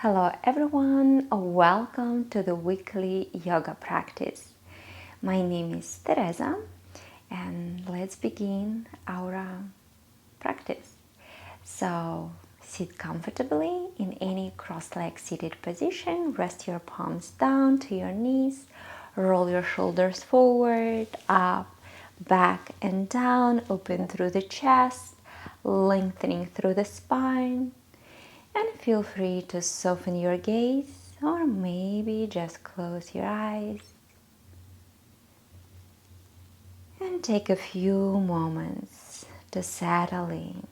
Hello everyone, welcome to the weekly yoga practice. My name is Teresa and let's begin our practice. So sit comfortably in any cross-legged seated position, rest your palms down to your knees, roll your shoulders forward, up, back and down, open through the chest, lengthening through the spine. And feel free to soften your gaze or maybe just close your eyes and take a few moments to settle in.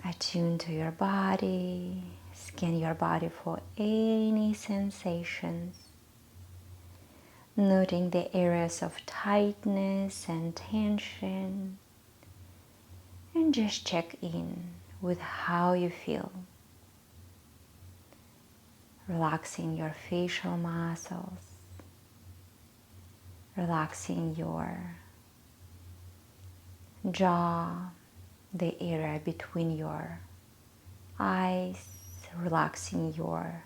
Attune to your body, scan your body for any sensations, noting the areas of tightness and tension, and just check in with how you feel. Relaxing your facial muscles, relaxing your jaw, the area between your eyes, relaxing your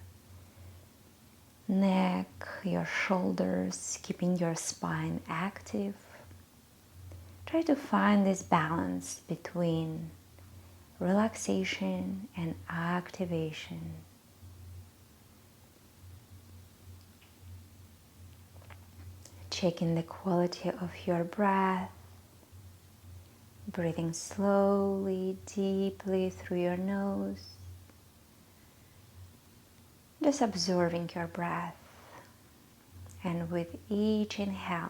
neck, your shoulders, keeping your spine active. Try to find this balance between relaxation and activation. Checking the quality of your breath, breathing slowly, deeply through your nose. Just observing your breath, and with each inhale,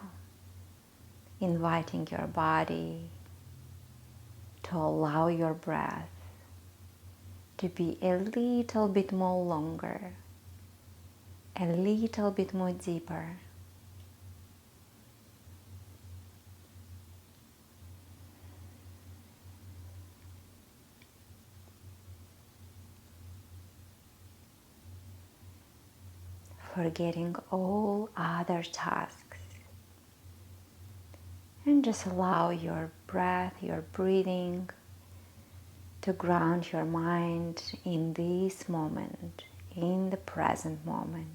inviting your body to allow your breath to be a little bit more longer, a little bit more deeper. Forgetting all other tasks, and just allow your breath, your breathing to ground your mind in this moment, in the present moment.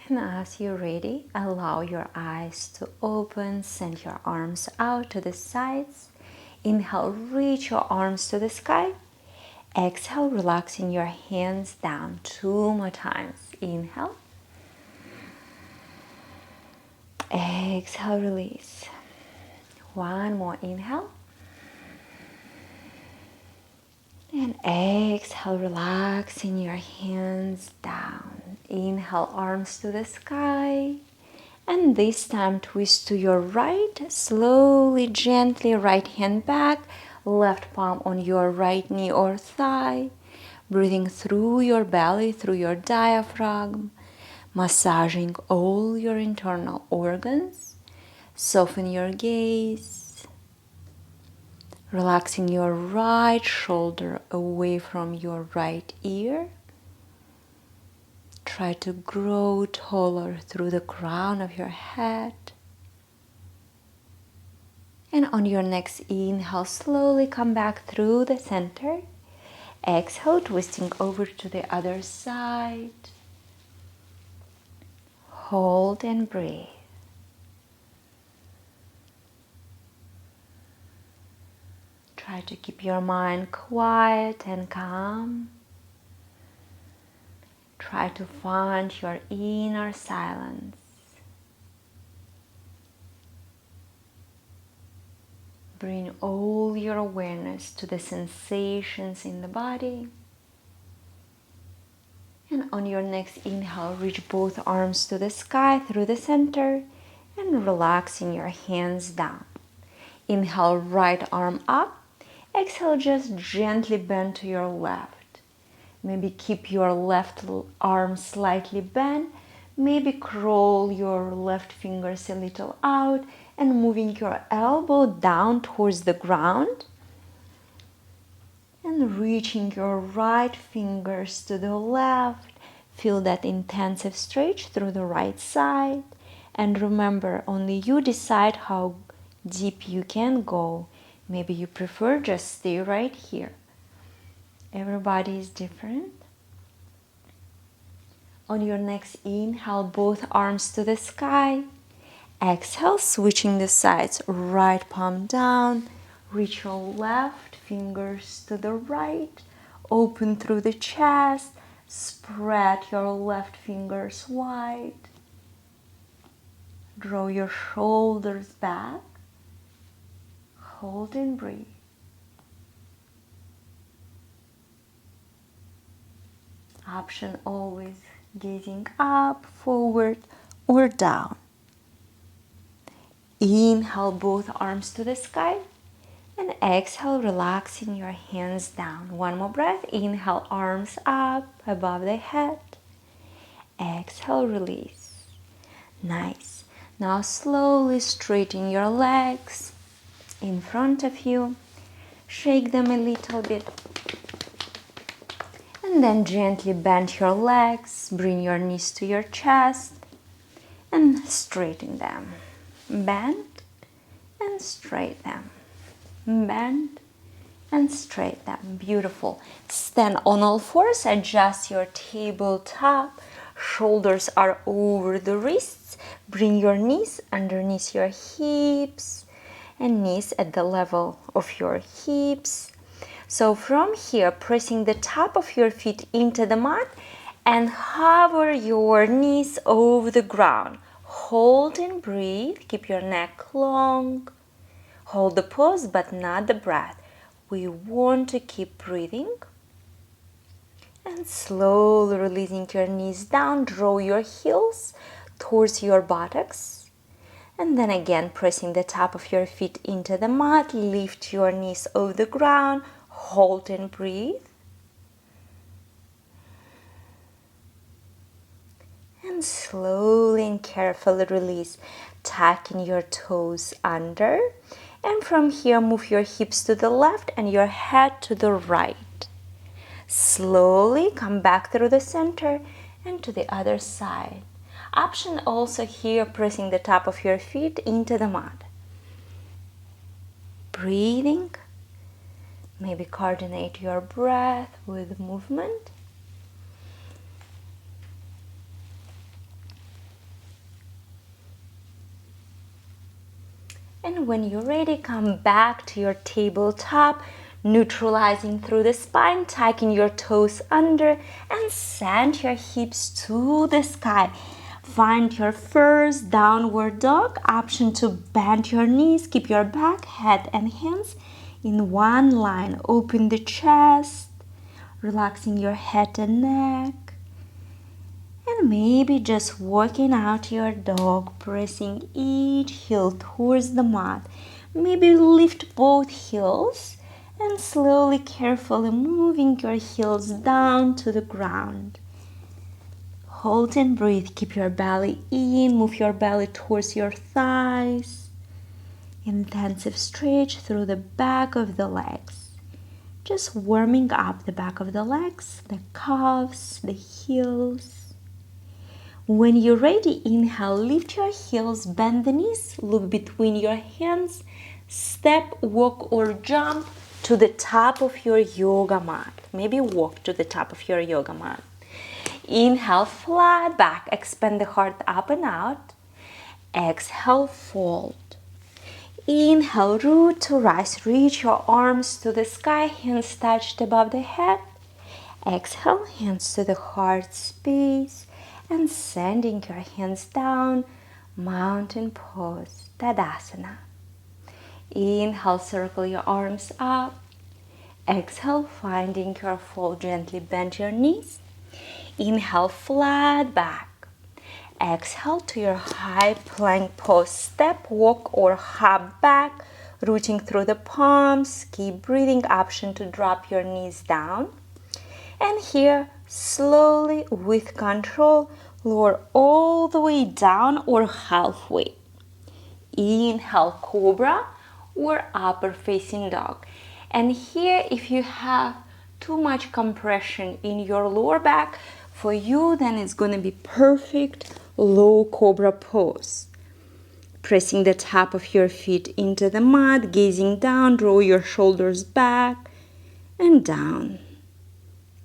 And as you're ready, allow your eyes to open, send your arms out to the sides. Inhale, reach your arms to the sky. Exhale, relaxing your hands down 2 more times. Inhale. Exhale, release. 1 more inhale. And exhale, relaxing your hands down. Inhale, arms to the sky. And this time twist to your right. Slowly, gently, right hand back. Left palm on your right knee or thigh. Breathing through your belly, through your diaphragm. Massaging all your internal organs. Soften your gaze. Relaxing your right shoulder away from your right ear. Try to grow taller through the crown of your head. And on your next inhale, slowly come back through the center. Exhale, twisting over to the other side. Hold and breathe. Try to keep your mind quiet and calm. Try to find your inner silence. Bring all your awareness to the sensations in the body. And on your next inhale, reach both arms to the sky through the center and relaxing your hands down. Inhale, right arm up. Exhale, just gently bend to your left. Maybe keep your left arm slightly bent. Maybe curl your left fingers a little out and moving your elbow down towards the ground. And reaching your right fingers to the left. Feel that intensive stretch through the right side. And remember, only you decide how deep you can go. Maybe you prefer just stay right here. Everybody is different. On your next inhale, both arms to the sky. Exhale, switching the sides. Right palm down. Reach your left fingers to the right. Open through the chest. Spread your left fingers wide. Draw your shoulders back. Hold and breathe. Option always gazing up, forward, or down. Inhale, both arms to the sky. And exhale, relaxing your hands down. One more breath. Inhale, arms up above the head. Exhale, release. Nice. Now slowly straighten your legs in front of you. Shake them a little bit. And then gently bend your legs. Bring your knees to your chest. And straighten them. Bend and straighten them. Bend and straighten them. Beautiful. Stand on all fours. Adjust your tabletop. Shoulders are over the wrists. Bring your knees underneath your hips and knees at the level of your hips. So from here, pressing the top of your feet into the mat and hover your knees over the ground. Hold and breathe. Keep your neck long. Hold the pose but not the breath. We want to keep breathing. And slowly releasing your knees down. Draw your heels towards your buttocks. And then again pressing the top of your feet into the mat. Lift your knees over the ground. Hold and breathe. And slowly and carefully release, tucking your toes under. And from here, move your hips to the left and your head to the right. Slowly come back through the center and to the other side. Option also here, pressing the top of your feet into the mat. Breathing. Maybe coordinate your breath with movement. And when you're ready, come back to your tabletop, neutralizing through the spine, tucking your toes under and send your hips to the sky. Find your first downward dog. Option to bend your knees, keep your back, head and hands in one line. Open the chest, relaxing your head and neck. And maybe just walking out your dog, pressing each heel towards the mat. Maybe lift both heels and slowly, carefully moving your heels down to the ground. Hold and breathe. Keep your belly in. Move your belly towards your thighs. Intensive stretch through the back of the legs. Just warming up the back of the legs, the calves, the heels. When you're ready, inhale, lift your heels, bend the knees, look between your hands, step, walk or jump to the top of your yoga mat. Maybe walk to the top of your yoga mat. Inhale, flat back, expand the heart up and out. Exhale, fold. Inhale, root to rise, reach your arms to the sky, hands touched above the head. Exhale, hands to the heart space. And sending your hands down, mountain pose, Tadasana. Inhale, circle your arms up. Exhale, finding your fold, gently bend your knees. Inhale, flat back. Exhale to your high plank pose, step, walk or hop back, rooting through the palms. Keep breathing. Option to drop your knees down. And here, slowly, with control, lower all the way down or halfway. Inhale, cobra or upper facing dog. And here, if you have too much compression in your lower back, for you, then it's going to be perfect low cobra pose. Pressing the top of your feet into the mat, gazing down, draw your shoulders back and down,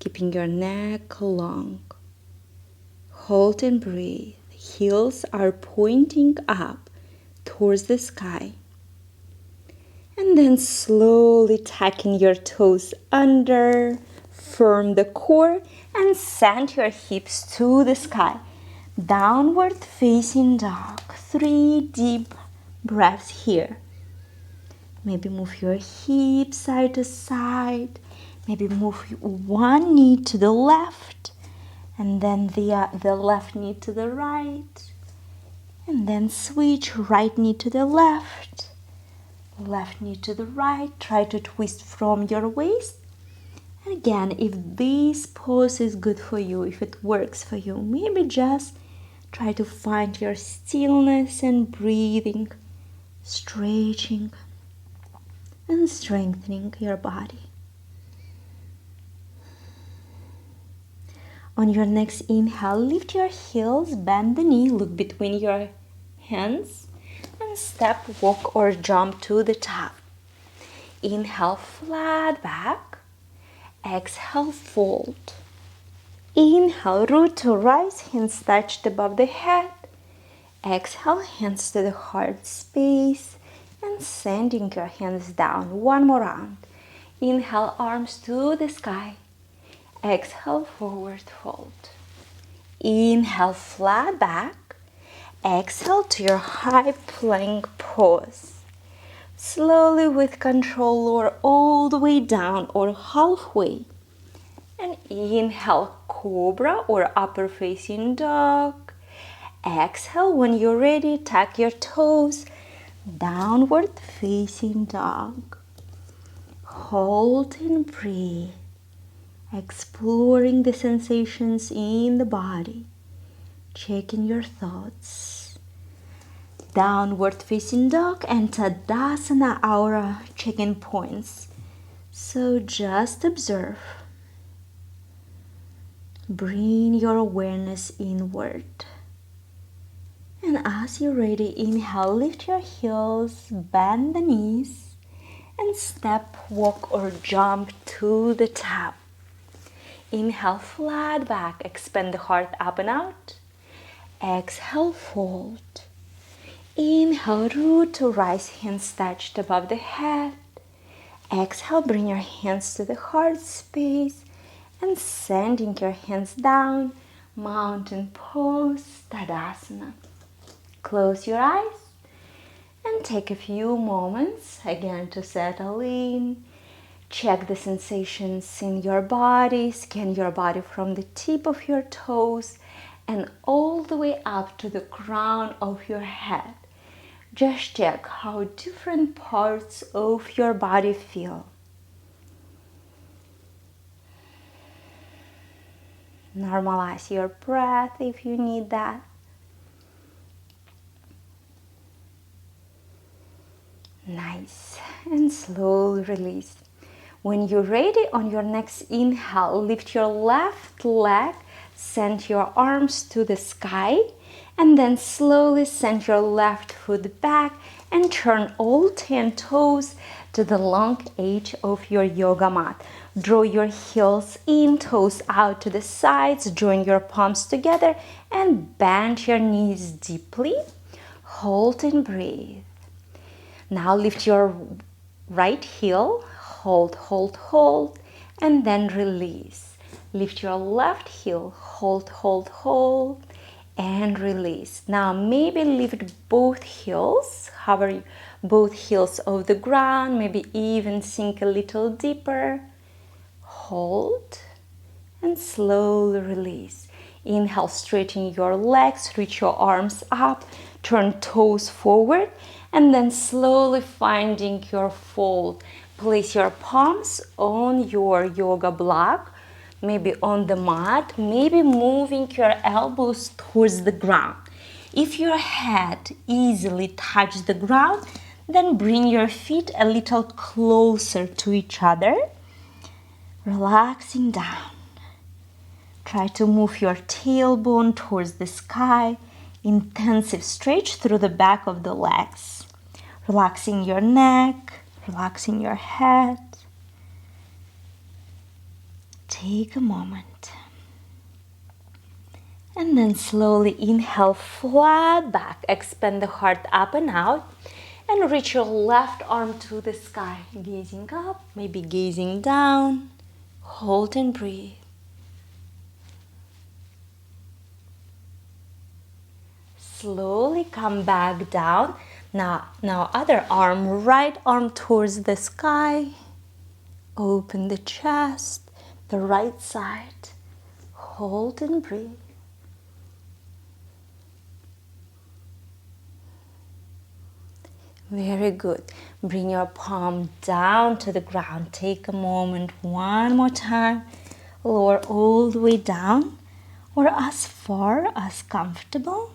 keeping your neck long. Hold and breathe. Heels are pointing up towards the sky. And then slowly tucking your toes under, firm the core, and send your hips to the sky. Downward facing dog. 3 deep breaths here. Maybe move your hips side to side. Maybe move one knee to the left, and then the left knee to the right. And then switch right knee to the left knee to the right. Try to twist from your waist. And again, if this pose is good for you, if it works for you, maybe just try to find your stillness and breathing, stretching and strengthening your body. On your next inhale, lift your heels, bend the knee, look between your hands, and step, walk, or jump to the top. Inhale, flat back. Exhale, fold. Inhale, root to rise, hands touched above the head. Exhale, hands to the heart space, and sending your hands down. One more round. Inhale, arms to the sky. Exhale, forward fold. Inhale, flat back. Exhale to your high plank pose. Slowly with control, lower all the way down or halfway. And inhale, cobra or upper facing dog. Exhale, when you're ready, tuck your toes. Downward facing dog. Hold and breathe. Exploring the sensations in the body. Checking your thoughts. Downward facing dog and Tadasana, our check-in points. So just observe. Bring your awareness inward. And as you're ready, inhale, lift your heels, bend the knees, and step, walk, or jump to the top. Inhale, flat back, expand the heart up and out. Exhale, fold. Inhale, root to rise, hands touched above the head. Exhale, bring your hands to the heart space and sending your hands down, mountain pose, Tadasana. Close your eyes and take a few moments again to settle in. Check the sensations in your body, scan your body from the tip of your toes and all the way up to the crown of your head. Just check how different parts of your body feel. Normalize your breath if you need that. Nice. And slowly release. When you're ready, on your next inhale, lift your left leg, send your arms to the sky, and then slowly send your left foot back and turn all 10 toes to the long edge of your yoga mat. Draw your heels in, toes out to the sides, join your palms together and bend your knees deeply. Hold and breathe. Now lift your right heel, hold, hold, hold, and then release. Lift your left heel, hold, hold, hold, and release. Now maybe lift both heels, hover both heels off the ground, maybe even sink a little deeper. Hold and slowly release. Inhale, straighten your legs, reach your arms up, turn toes forward, and then slowly finding your fold. Place your palms on your yoga block, maybe on the mat, maybe moving your elbows towards the ground. If your head easily touches the ground, then bring your feet a little closer to each other, relaxing down. Try to move your tailbone towards the sky, intensive stretch through the back of the legs, relaxing your neck, relaxing your head. Take a moment. And then slowly inhale, flat back, expand the heart up and out, and reach your left arm to the sky, gazing up, maybe gazing down. Hold and breathe. Slowly come back down. Now other arm, right arm towards the sky. Open the chest, the right side. Hold and breathe. Very good. Bring your palm down to the ground. Take a moment, one more time. Lower all the way down or as far as comfortable.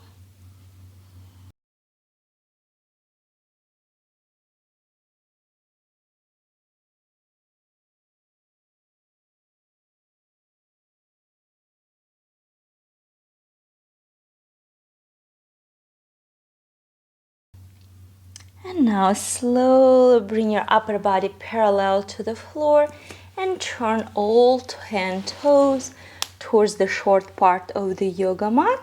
And now slowly bring your upper body parallel to the floor and turn all 10 toes towards the short part of the yoga mat,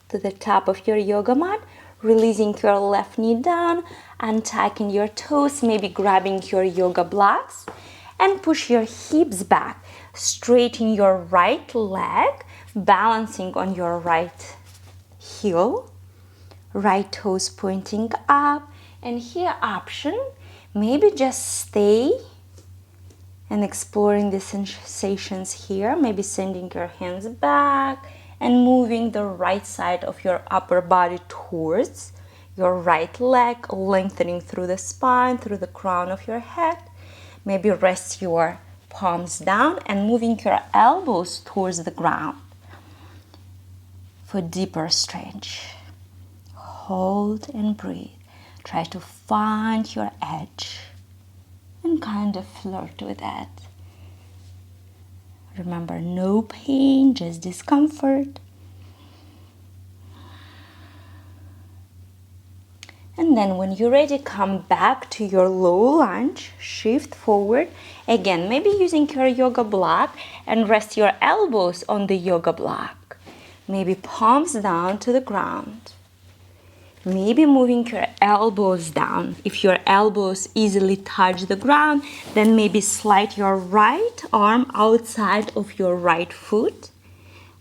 to the top of your yoga mat, releasing your left knee down and tucking your toes, maybe grabbing your yoga blocks, and push your hips back. Straighten your right leg, balancing on your right heel, right toes pointing up. And here option, maybe just stay and exploring the sensations here, maybe sending your hands back and moving the right side of your upper body towards your right leg, lengthening through the spine, through the crown of your head. Maybe rest your palms down and moving your elbows towards the ground for deeper stretch. Hold and breathe. Try to find your edge and kind of flirt with that. Remember, no pain, just discomfort. And then when you're ready, come back to your low lunge, shift forward. Again, maybe using your yoga block and rest your elbows on the yoga block. Maybe palms down to the ground. Maybe moving your elbows down. If your elbows easily touch the ground, then maybe slide your right arm outside of your right foot.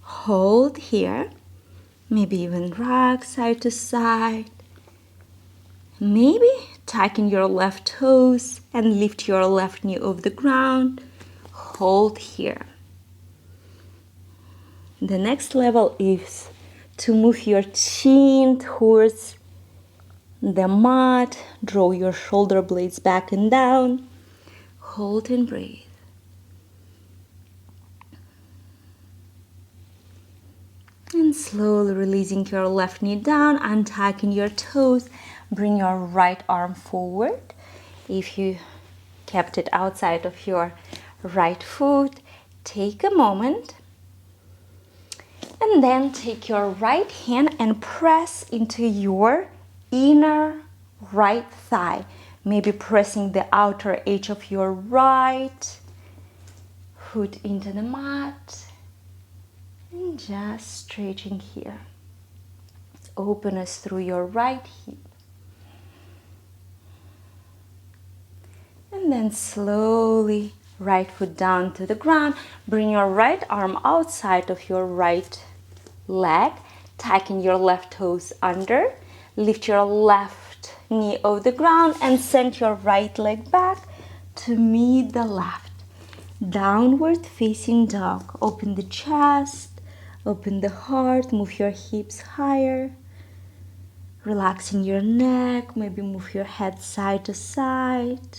Hold here. Maybe even rock side to side. Maybe tucking your left toes and lift your left knee off the ground. Hold here. The next level is to move your chin towards the mat. Draw your shoulder blades back and down. Hold and breathe. And slowly releasing your left knee down, untucking your toes. Bring your right arm forward. If you kept it outside of your right foot, take a moment. And then take your right hand and press into your inner right thigh. Maybe pressing the outer edge of your right foot into the mat. And just stretching here. Openness through your right hip. And then slowly, right foot down to the ground. Bring your right arm outside of your right leg, tucking your left toes under. Lift your left knee off the ground and send your right leg back to meet the left. Downward facing dog. Open the chest, open the heart, move your hips higher. Relaxing your neck, maybe move your head side to side.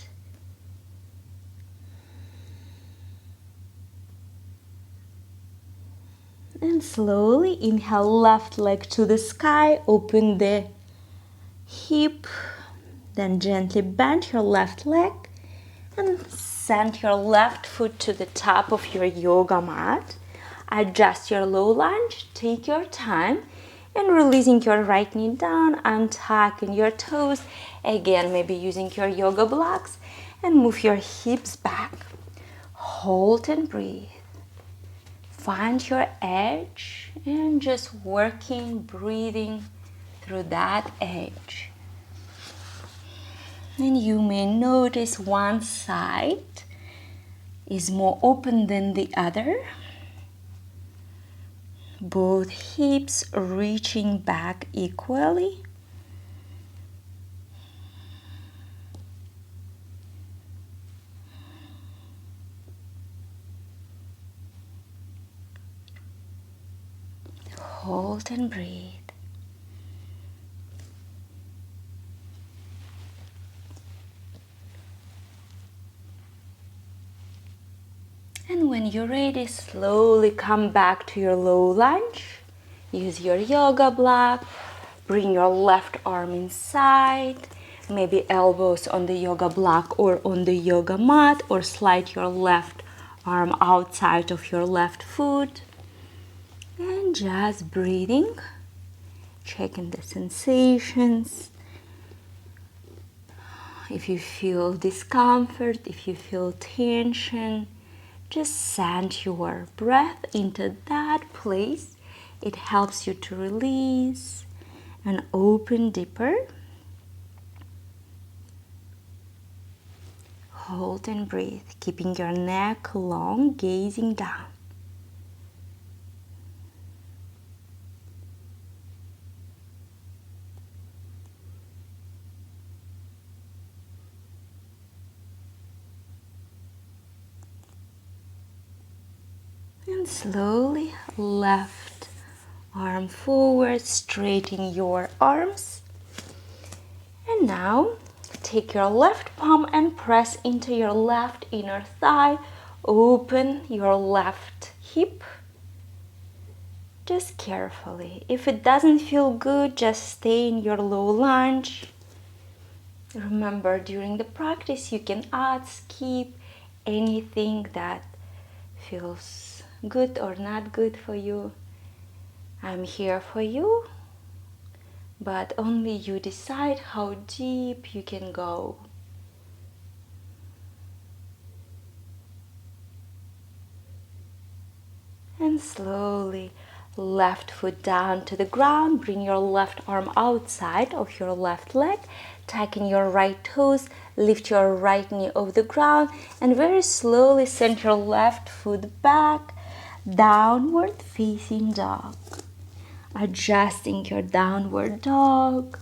And slowly inhale, left leg to the sky, open the hip, then gently bend your left leg and send your left foot to the top of your yoga mat. Adjust your low lunge, take your time, And releasing your right knee down, untucking your toes. Again, maybe using your yoga blocks, and move your hips back. Hold and breathe. Find your edge and just working, breathing through that edge. And you may notice one side is more open than the other. Both hips reaching back equally. Hold and breathe. And when you're ready, slowly come back to your low lunge. Use your yoga block. Bring your left arm inside. Maybe elbows on the yoga block or on the yoga mat, or slide your left arm outside of your left foot. And just breathing, checking the sensations. If you feel discomfort, if you feel tension, just send your breath into that place. It helps you to release and open deeper. Hold and breathe, keeping your neck long, gazing down. And slowly left arm forward, straighten your arms. And now take your left palm and press into your left inner thigh. Open your left hip. Just carefully. If it doesn't feel good, just stay in your low lunge. Remember, during the practice, you can add, skip anything that feels good or not good for you. I'm here for you, but only you decide how deep you can go. And slowly, left foot down to the ground. Bring your left arm outside of your left leg. Tucking your right toes. Lift your right knee off the ground. And very slowly send your left foot back. Downward facing dog. Adjusting your downward dog.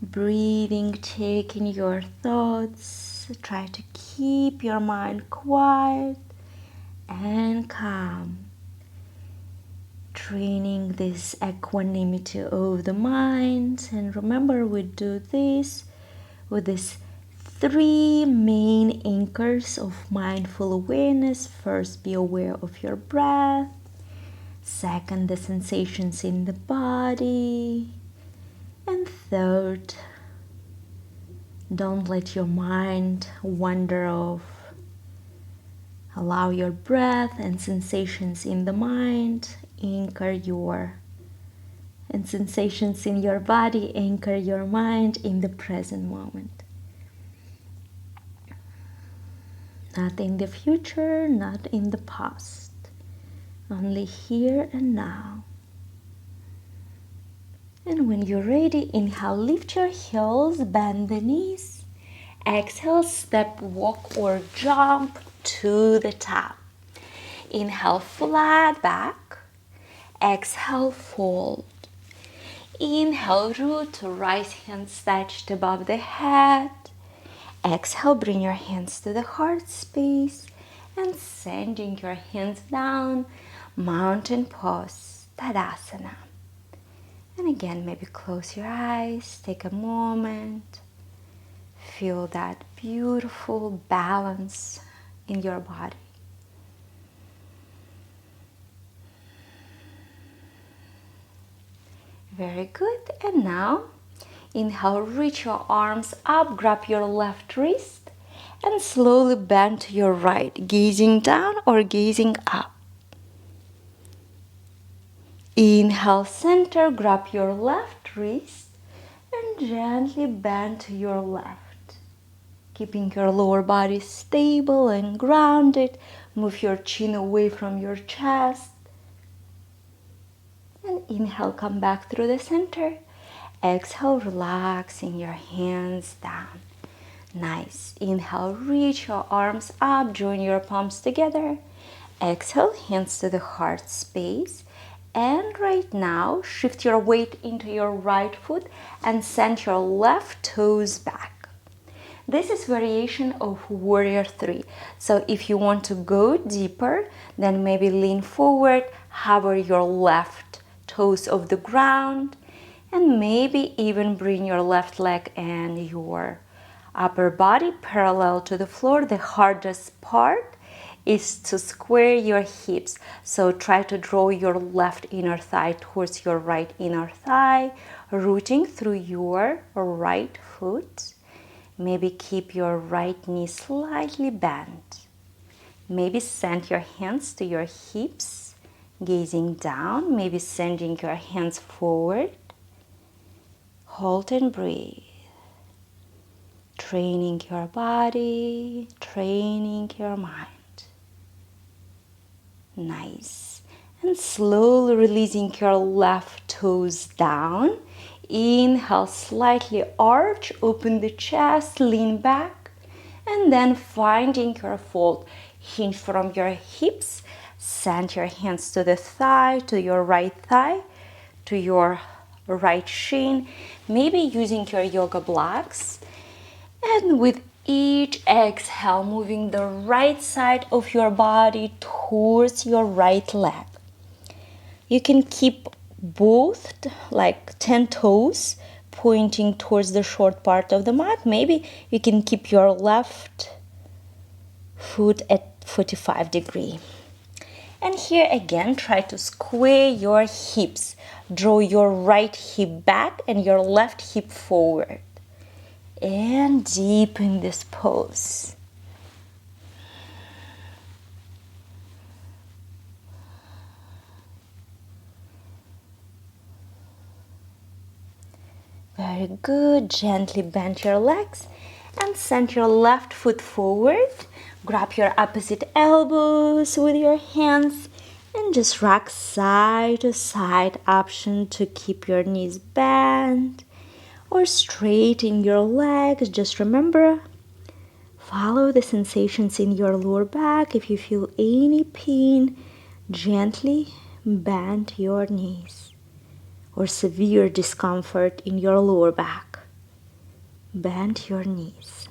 Breathing, taking your thoughts. Try to keep your mind quiet and calm. Training this equanimity of the mind. And remember, we do this with these 3 main anchors of mindful awareness. First, be aware of your breath. Second, the sensations in the body. And third, don't let your mind wander off. Allow your breath and sensations in the mind anchor and sensations in your body anchor your mind in the present moment. Not in the future, not in the past. Only here and now. And when you're ready, inhale, lift your heels, bend the knees. Exhale, step, walk or jump to the top. Inhale, flat back. Exhale, fold. Inhale, root to right hands touched above the head. Exhale, bring your hands to the heart space and sending your hands down, mountain pose, Tadasana. And again, maybe close your eyes, take a moment, feel that beautiful balance in your body. Very good. And now, inhale, reach your arms up, grab your left wrist, and slowly bend to your right, gazing down or gazing up. Inhale, center, grab your left wrist and gently bend to your left. Keeping your lower body stable and grounded. Move your chin away from your chest. And inhale, come back through the center. Exhale, relaxing your hands down. Nice. Inhale, reach your arms up, join your palms together. Exhale, hands to the heart space. And right now, shift your weight into your right foot and send your left toes back. This is variation of Warrior 3. So if you want to go deeper, then maybe lean forward, hover your left toes off the ground, and maybe even bring your left leg and your upper body parallel to the floor. The hardest part is to square your hips. So try to draw your left inner thigh towards your right inner thigh, rooting through your right foot. Maybe keep your right knee slightly bent. Maybe send your hands to your hips, gazing down. Maybe sending your hands forward. Hold and breathe. Training your body, training your mind. Nice. And slowly releasing your left toes down. Inhale, slightly arch, open the chest, lean back. And then finding your fold. Hinge from your hips. Send your hands to the thigh, to your right thigh, to your right shin. Maybe using your yoga blocks. And with each exhale, moving the right side of your body towards your right leg. You can keep both like 10 toes pointing towards the short part of the mat. Maybe you can keep your left foot at 45 degrees. And here again, try to square your hips. Draw your right hip back and your left hip forward. And deepen this pose. Very good. Gently bend your legs and send your left foot forward. Grab your opposite elbows with your hands and just rock side to side. Option to keep your knees bent or straighten your legs. Just remember, follow the sensations in your lower back. If you feel any pain, gently bend your knees. Or severe discomfort in your lower back, bend your knees.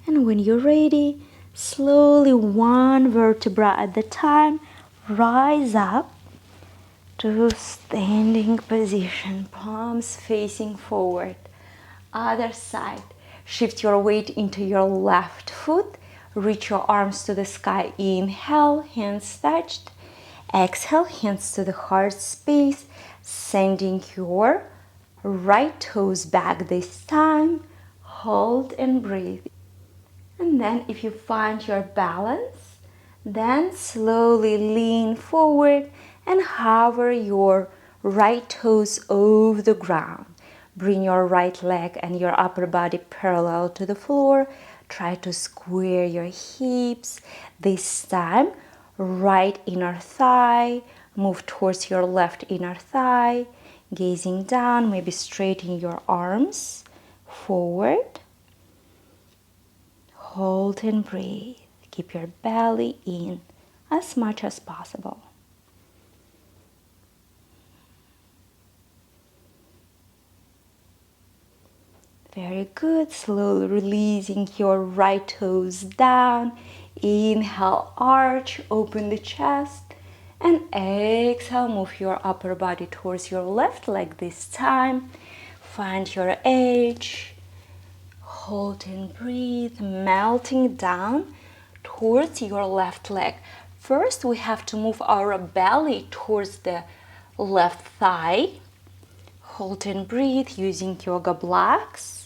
And when you're ready, slowly one vertebra at a time, rise up to standing position, palms facing forward. Other side, shift your weight into your left foot, reach your arms to the sky. Inhale, hands touched. Exhale, hands to the heart space, sending your right toes back this time. Hold and breathe. And then if you find your balance, then slowly lean forward and hover your right toes over the ground. Bring your right leg and your upper body parallel to the floor. Try to square your hips. This time, right inner thigh, move towards your left inner thigh, gazing down, maybe straighten your arms forward. Hold and breathe. Keep your belly in as much as possible. Very good. Slowly releasing your right toes down. Inhale, arch, open the chest. And exhale, move your upper body towards your left leg this time. Find your edge. Hold and breathe, melting down towards your left leg. First, we have to move our belly towards the left thigh. Hold and breathe using yoga blocks.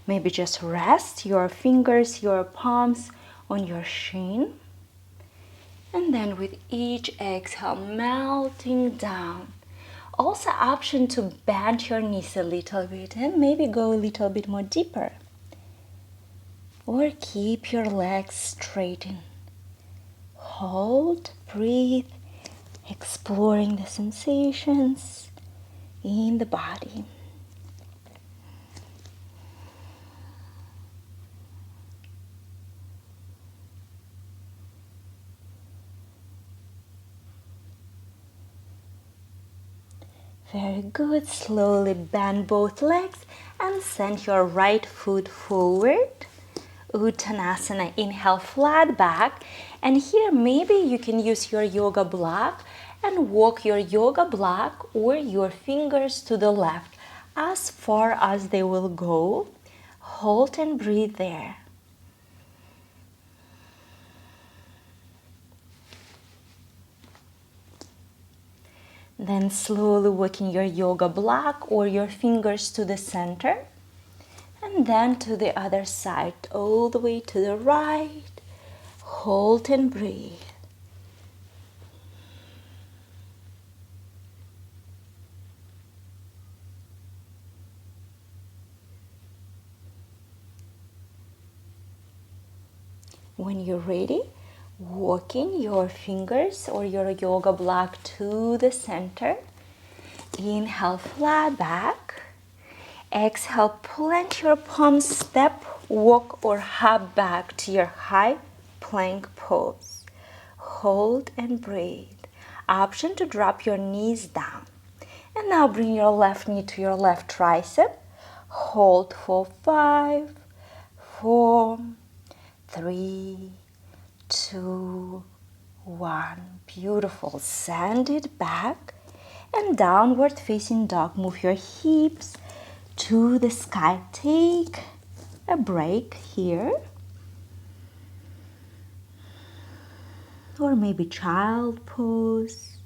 Maybe just rest your fingers, your palms on your shin. And then with each exhale, melting down. Also option to bend your knees a little bit and maybe go a little bit more deeper. Or keep your legs straightened. Hold, breathe, exploring the sensations in the body. Very good. Slowly bend both legs and send your right foot forward. Uttanasana, inhale flat back. And here maybe you can use your yoga block and walk your yoga block or your fingers to the left as far as they will go. Hold and breathe there. Then slowly walking your yoga block or your fingers to the center. And then to the other side, all the way to the right. Hold and breathe. When you're ready, walking your fingers or your yoga block to the center. Inhale, flat back. Exhale, plant your palms, step, walk or hop back to your high plank pose. Hold and breathe. Option to drop your knees down. And now bring your left knee to your left tricep. Hold for 5, 4, 3, 2, 1. Beautiful. Send it back and downward facing dog. Move your hips to the sky. Take a break here. Or maybe child pose.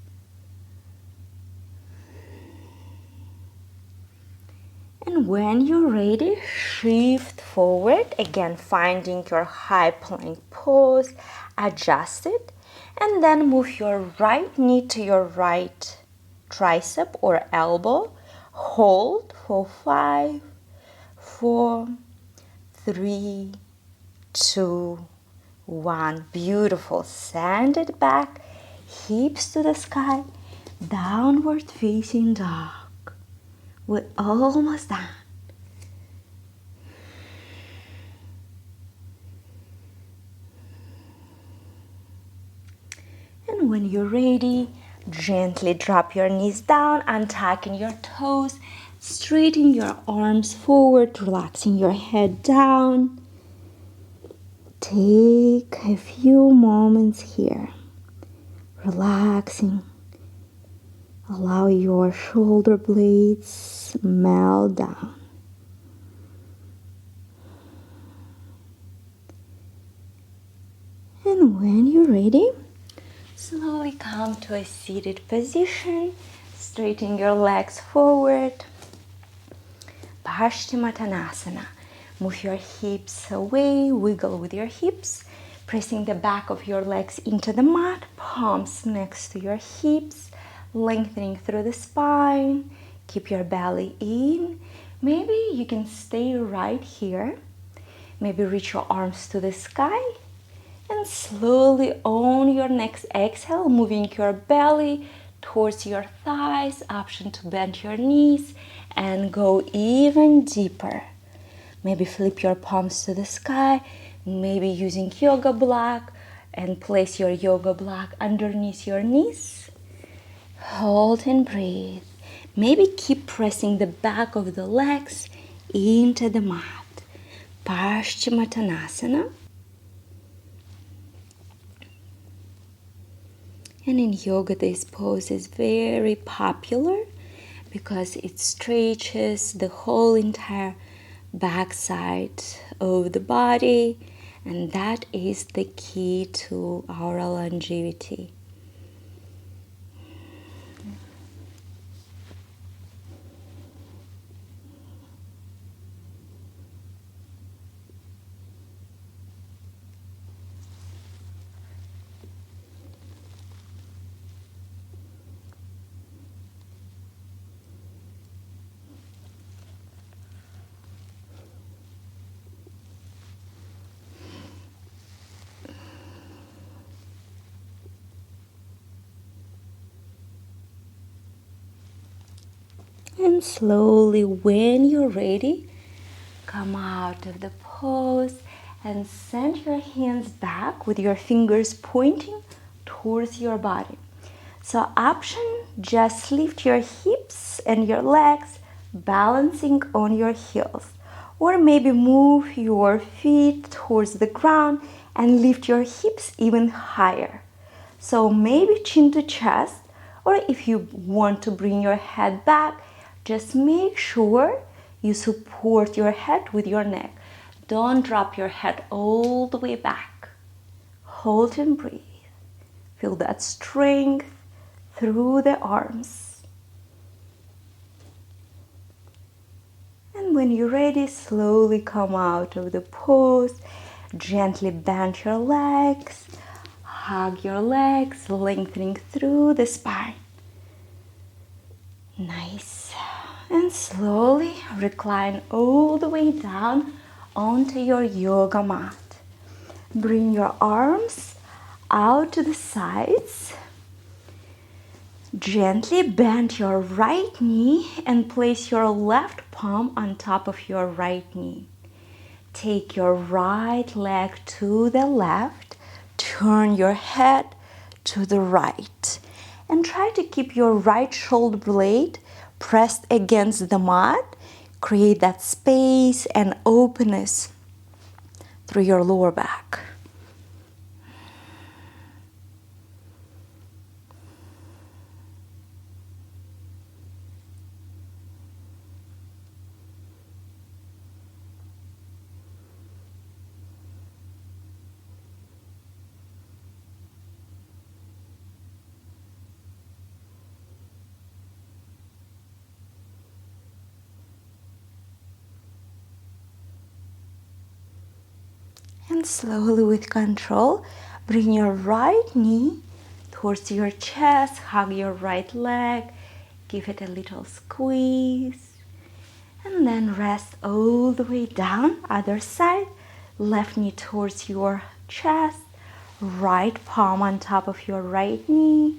And when you're ready, shift forward. Again, finding your high plank pose. Adjust it. And then move your right knee to your right tricep or elbow. Hold for 5, 4, 3, 2, 1. Beautiful. Send it back. Hips to the sky. Downward facing dog. We're almost done. And when you're ready, gently drop your knees down, untucking your toes, straightening your arms forward, relaxing your head down. Take a few moments here, relaxing. Allow your shoulder blades melt down. And when you're ready, slowly come to a seated position, straighten your legs forward. Paschimottanasana. Move your hips away, wiggle with your hips, pressing the back of your legs into the mat, palms next to your hips, lengthening through the spine. Keep your belly in. Maybe you can stay right here. Maybe reach your arms to the sky. And slowly on your next exhale, moving your belly towards your thighs. Option to bend your knees and go even deeper. Maybe flip your palms to the sky. Maybe using yoga block and place your yoga block underneath your knees. Hold and breathe. Maybe keep pressing the back of the legs into the mat. Paschimottanasana. And in yoga, this pose is very popular because it stretches the whole entire backside of the body, and that is the key to our longevity. And slowly, when you're ready, come out of the pose and send your hands back with your fingers pointing towards your body. So option, just lift your hips and your legs, balancing on your heels. Or maybe move your feet towards the ground and lift your hips even higher. So maybe chin to chest, or if you want to bring your head back, just make sure you support your head with your neck. Don't drop your head all the way back. Hold and breathe. Feel that strength through the arms. And when you're ready, slowly come out of the pose. Gently bend your legs. Hug your legs, lengthening through the spine. Nice. And slowly recline all the way down onto your yoga mat. Bring your arms out to the sides. Gently bend your right knee and place your left palm on top of your right knee. Take your right leg to the left. Turn your head to the right. And try to keep your right shoulder blade pressed against the mat. Create that space and openness through your lower back. And slowly with control, bring your right knee towards your chest, hug your right leg, give it a little squeeze, and then rest all the way down, other side, left knee towards your chest, right palm on top of your right knee,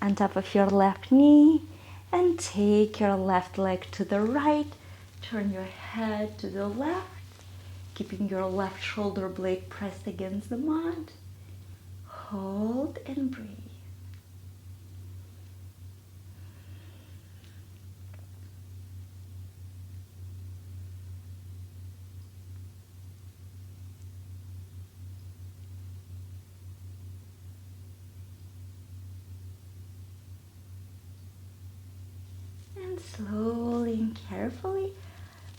on top of your left knee, and take your left leg to the right, turn your head to the left, keeping your left shoulder blade pressed against the mat. Hold and breathe. And slowly and carefully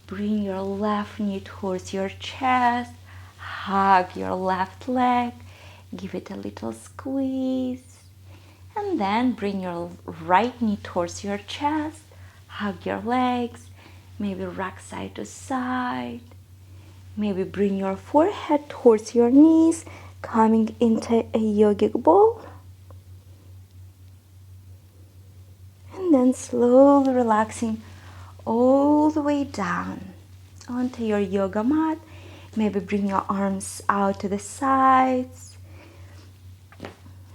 bring your left knee towards your chest. Hug your left leg. Give it a little squeeze. And then bring your right knee towards your chest. Hug your legs. Maybe rock side to side. Maybe bring your forehead towards your knees, coming into a yogic bowl. And then slowly relaxing all the way down onto your yoga mat. Maybe bring your arms out to the sides.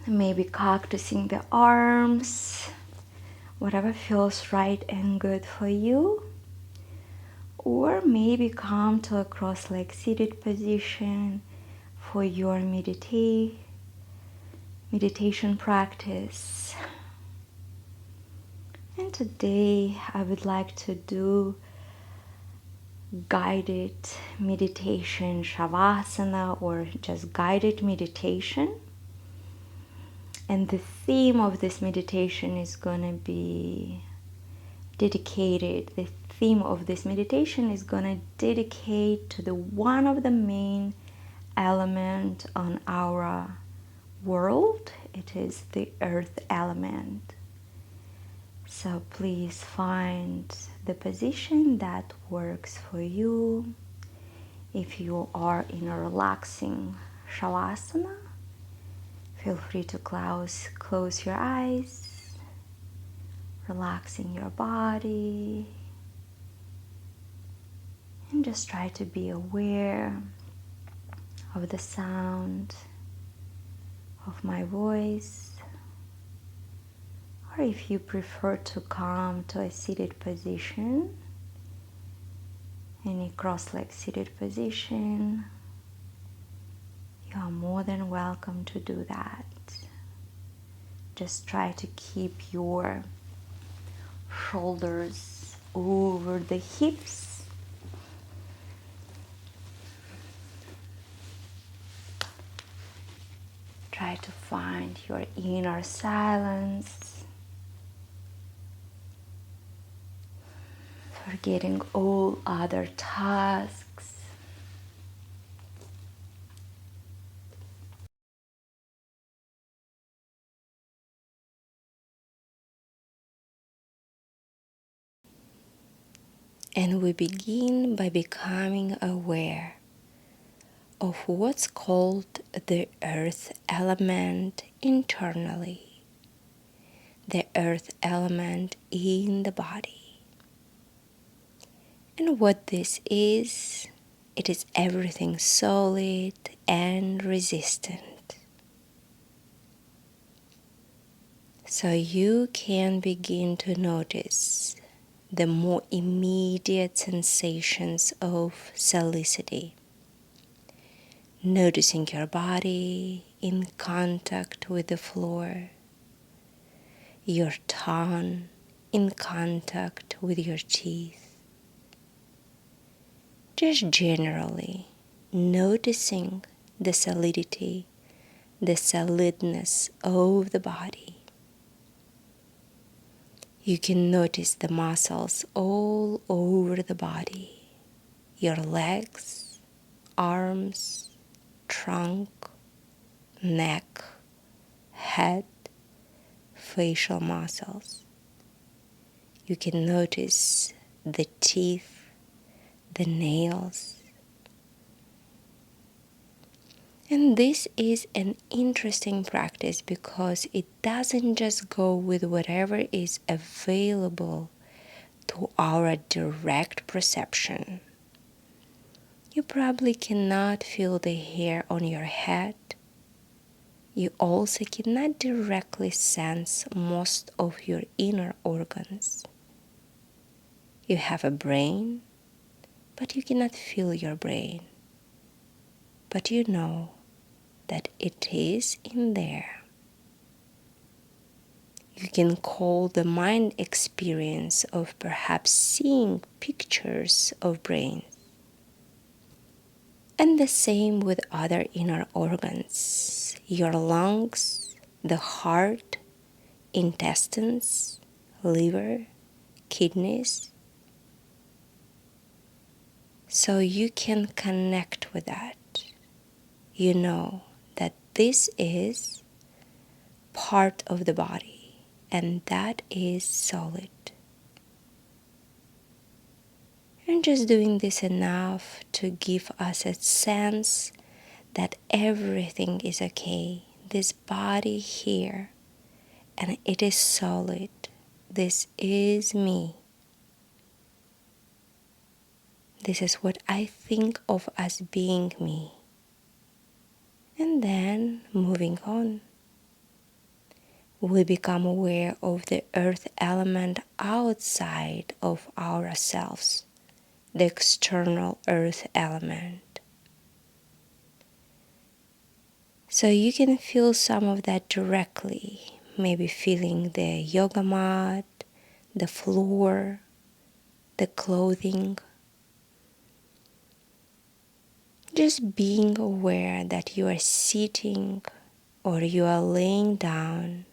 Maybe cactusing the arms. Whatever feels right and good for you. Or maybe come to a cross-legged seated position for your meditation practice. And today I would like to do guided meditation, shavasana, or just guided meditation. And the theme of this meditation is going to be dedicated. The theme of this meditation is going to dedicate to the one of the main element on our world. It is the earth element. So please find the position that works for you. If you are in a relaxing shavasana, feel free to close your eyes, relaxing your body, and just try to be aware of the sound of my voice, Or if you prefer to come to a seated position, any cross-legged seated position, you are more than welcome to do that. Just try to keep your shoulders over the hips. Try to find your inner silence, forgetting all other tasks. And we begin by becoming aware of what's called the earth element internally, the earth element in the body. And what this is, it is everything solid and resistant. So you can begin to notice the more immediate sensations of salicity. Noticing your body in contact with the floor, your tongue in contact with your teeth. Just generally noticing the solidity, the solidness of the body. You can notice the muscles all over the body, your legs, arms, trunk, neck, head, facial muscles. You can notice the teeth, the nails. And this is an interesting practice because it doesn't just go with whatever is available to our direct perception. You probably cannot feel the hair on your head. You also cannot directly sense most of your inner organs. You have a brain, but you cannot feel your brain. But you know that it is in there. You can call the mind experience of perhaps seeing pictures of brains. And the same with other inner organs, your lungs, the heart, intestines, liver, kidneys. So you can connect with that. You know that this is part of the body and that is solid. And just doing this enough to give us a sense that everything is okay. This body here, and it is solid. This is me. This is what I think of as being me. And then moving on, we become aware of the earth element outside of ourselves, the external earth element. So you can feel some of that directly, maybe feeling the yoga mat, the floor, the clothing. Just being aware that you are sitting or you are laying down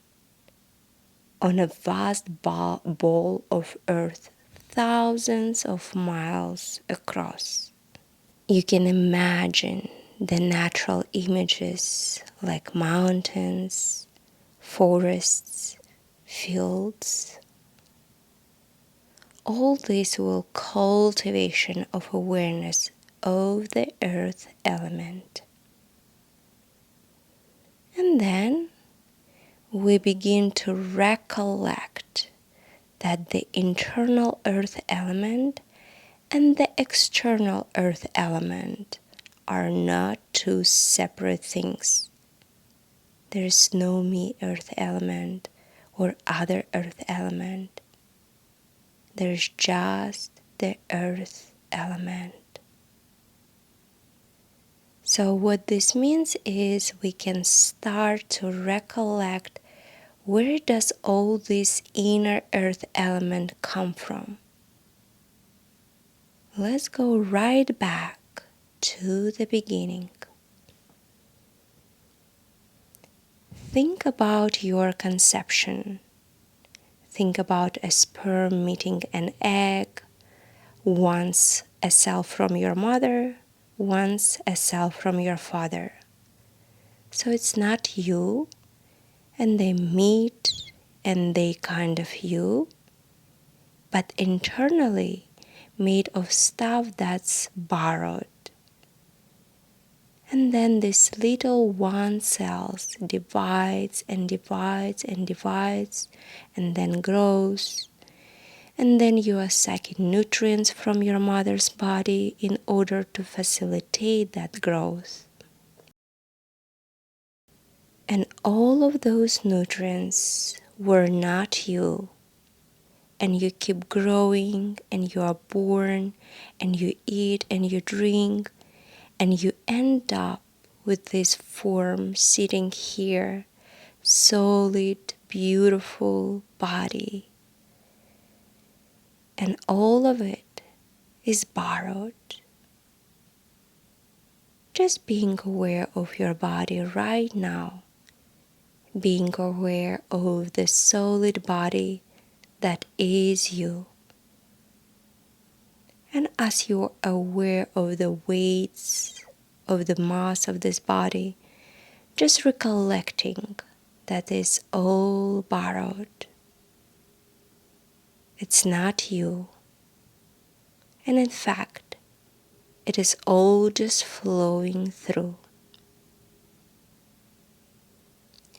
on a vast ball of earth thousands of miles across. You can imagine the natural images like mountains, forests, fields. All this will cultivation of awareness of the earth element. And then we begin to recollect that the internal earth element and the external earth element are not two separate things. There is no me earth element or other earth element. There's just the earth element. So what this means is we can start to recollect, where does all this inner earth element come from? Let's go right back to the beginning. Think about your conception. Think about a sperm meeting an egg, once a cell from your mother, once a cell from your father. So it's not you, and they meet and they kind of you, but internally made of stuff that's borrowed. And then this little one cells divides and divides and divides and then grows. And then you are sucking nutrients from your mother's body in order to facilitate that growth. And all of those nutrients were not you. And you keep growing and you are born and you eat and you drink and you end up with this form sitting here, solid, beautiful body. And all of it is borrowed. Just being aware of your body right now, being aware of the solid body that is you. And as you're aware of the weights of the mass of this body, just recollecting that is all borrowed. It's not you. And in fact, it is all just flowing through.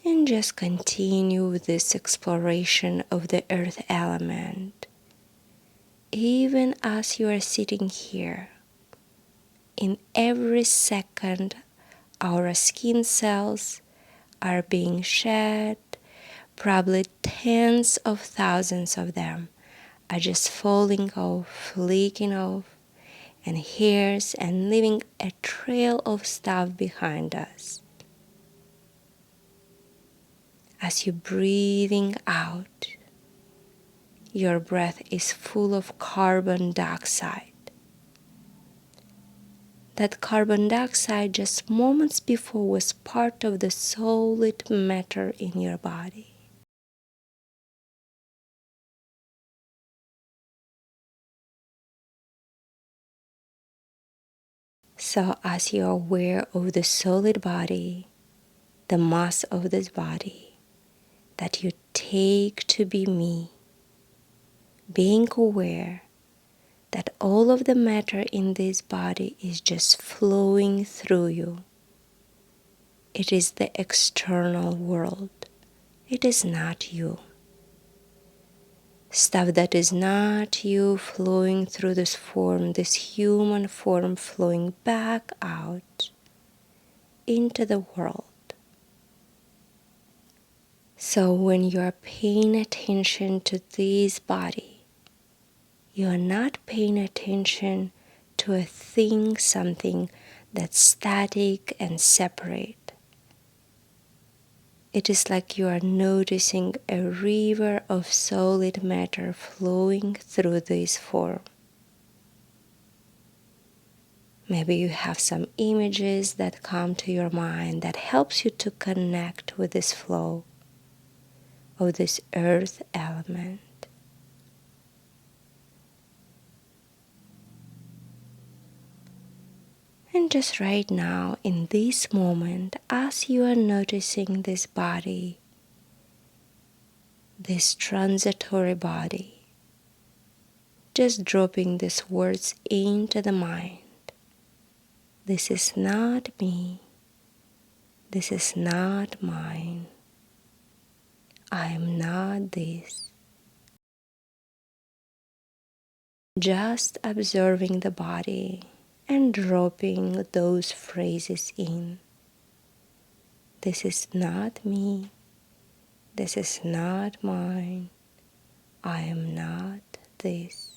And just continue with this exploration of the earth element. Even as you are sitting here, in every second, our skin cells are being shed. Probably tens of thousands of them are just falling off, leaking off, and hairs, and leaving a trail of stuff behind us. As you're breathing out, your breath is full of carbon dioxide. That carbon dioxide just moments before was part of the solid matter in your body. So as you're aware of the solid body, the mass of this body that you take to be me, being aware that all of the matter in this body is just flowing through you. It is the external world. It is not you. Stuff that is not you flowing through this form, this human form flowing back out into the world. So when you are paying attention to this body, you are not paying attention to a thing, something that's static and separate. It is like you are noticing a river of solid matter flowing through this form. Maybe you have some images that come to your mind that helps you to connect with this flow of this earth element. And just right now, in this moment, as you are noticing this body, this transitory body, just dropping these words into the mind. This is not me. This is not mine. I am not this. Just observing the body and dropping those phrases in. This is not me. This is not mine. I am not this.